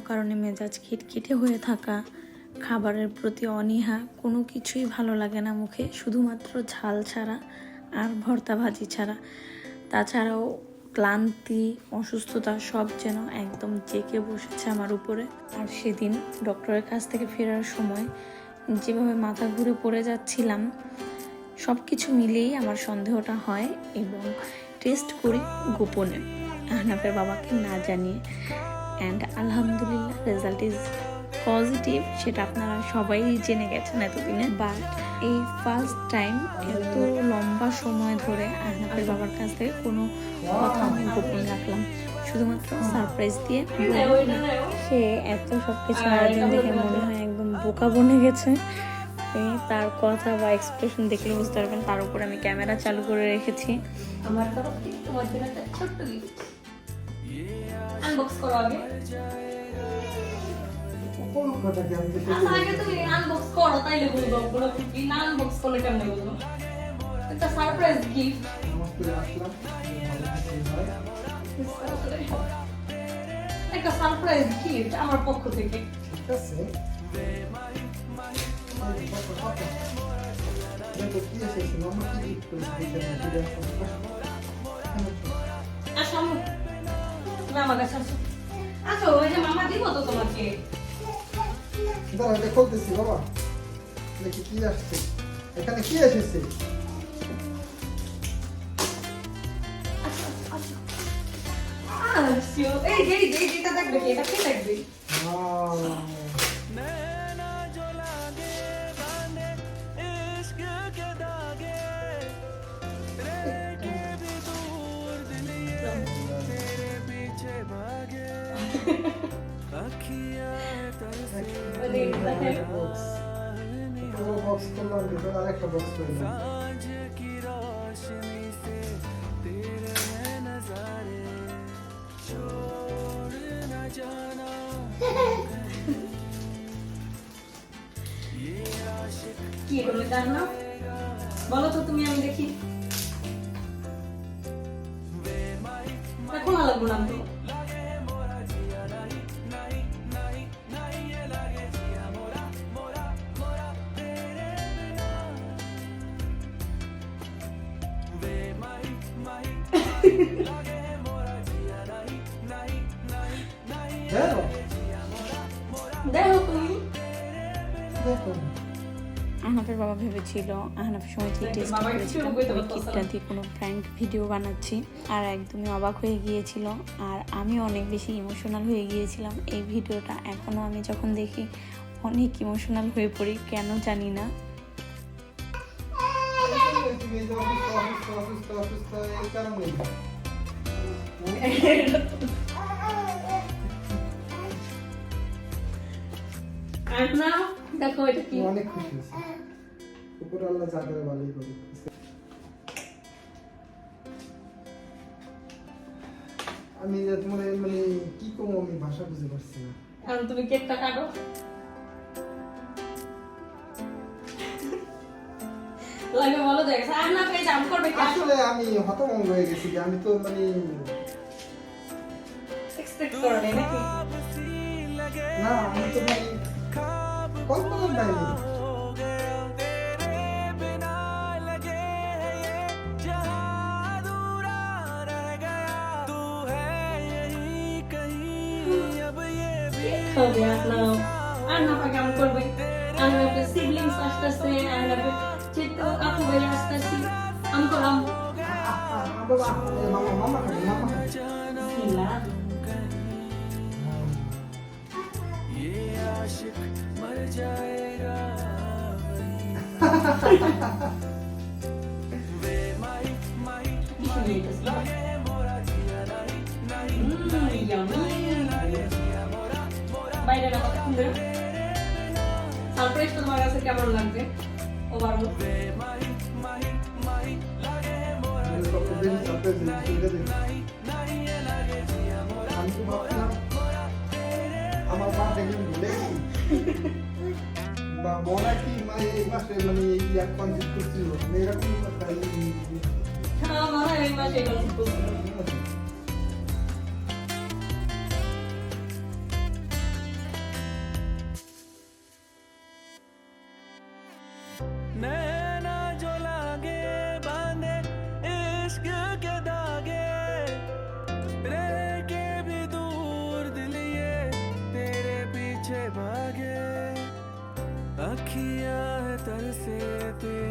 কারণে মেজাজ খিটখিটে হয়ে থাকা, খাবারের প্রতি অনীহা, কোনো কিছুই ভালো লাগে না মুখে, শুধুমাত্র ঝাল ছাড়া আর ভর্তা ভাজি ছাড়া। তাছাড়াও ক্লান্তি, অসুস্থতা সব যেন একদম জেঁকে বসেছে আমার উপরে। আর সেদিন ডক্টরের কাছ থেকে ফেরার সময় যেভাবে মাথা ঘুরে পড়ে যাচ্ছিলাম, সব কিছু মিলিয়েই আমার সন্দেহটা হয় এবং টেস্ট করি গোপনে, আহনাফের বাবাকে না জানিয়ে। অ্যান্ড আলহামদুলিল্লাহ রেজাল্ট ইজ পজিটিভ, সেটা আপনারা সবাই জেনে গেছেন এতদিনে। বাট এই ফার্স্ট টাইম এত লম্বা সময় ধরে আহনাফের বাবার কাছ থেকে কোনো কথা আমি গোপন রাখলাম, শুধুমাত্র সারপ্রাইজ দিয়ে। সে এত সব কিছু আয়োজন দেখে মনে হয় একদম বোকা বনে গেছে। তার কথা বা এক্সপ্রেশন দেখলে বুঝতে পারবেন। তার উপর আমি ক্যামেরা চালু করে রেখেছি। আমার তরফ থেকে তোমার জন্য একটা ছোট্ট গিফট। আনবক্স করো আগে। আগে তুমি আনবক্স করো, তাইলে বলবো। বলো কি না আনবক্স করলে কেমন বলবো? একটা সারপ্রাইজ গিফট। একটা সারপ্রাইজ গিফট আমার পক্ষ থেকে। ঠিক আছে। মামা দিব তো তোমাকে। খুলতেছি বাবা, দেখি কি আসছে এখানে, কি এসেছে। এই যে যেটা দেখবে কি, এটা কি দেখবে? কি এগুলো জানো? বলো তো তুমি, আমি দেখি। খোলা লাগবো না তো। দেখো তুমি, দেখো আহনাফের বাবা ভেবেছিল আহনাফের সময় কি টেস্ট করেছিলাম ওই কিটটা দিয়ে কোনো প্র্যাঙ্ক ভিডিও বানাচ্ছি, আর একদমই অবাক হয়ে গিয়েছিল। আর আমি অনেক বেশি ইমোশনাল হয়ে গিয়েছিলাম। এই ভিডিওটা এখনও আমি যখন দেখি অনেক ইমোশনাল হয়ে পড়ি, কেন জানি না। দেখো এটা কি। অনেক খুশি হয়েছে, উপর আল্লাহ যা করে ভালোই করে। আমি তোমার মানে কি কম, আমি ভাষা বুঝতে পারছি না। এখন তুমি কেকটা কাটো। লাগে বলো দেখো, আর না পেয়ে জাম্প করবে কি? আসলে আমি হতভম্ব হয়ে গেছি, আমি তো মানে এক্সপেক্ট করে নাই নাকি? না, আমি তো মানে কল্পনা পাইনি। হবে আর না পাকে আমি করবে। আমি একটা সিবলিংস আসতেছে, আর একটা চিত্ত আপু ভাই আসতেছি, আমি করলাম। বাবা মামা মামা খাবে, মামা খাবে। বিসমিল্লাহ। मर जाएगा वे माई माई लगे मोरा जिया नहीं नहीं বাইরে না কথা শুনবে। সারপ্রাইজ তোমার কাছে কেমন লাগবে? ওভারঅল वे माई माई माई लगे मोरा আমি তো খুবই সারপ্রাইজ হয়েছি, এটা দেখি। আমি তো ভাবছিলাম আমার মা দেখলেন ভুলে গেছি, বা মনে কি মানে এই মাসে মানে ইয়ার কনসেপ্ট করছিল এরকম কথা। হ্যাঁ মনে হয় এই মাসে কনসেপ্ট করছিল। नैना जो लागे बांधे इश्क के दागे रह के भी दूर दिल ये तेरे पीछे भागे अखियां तरसे तेरी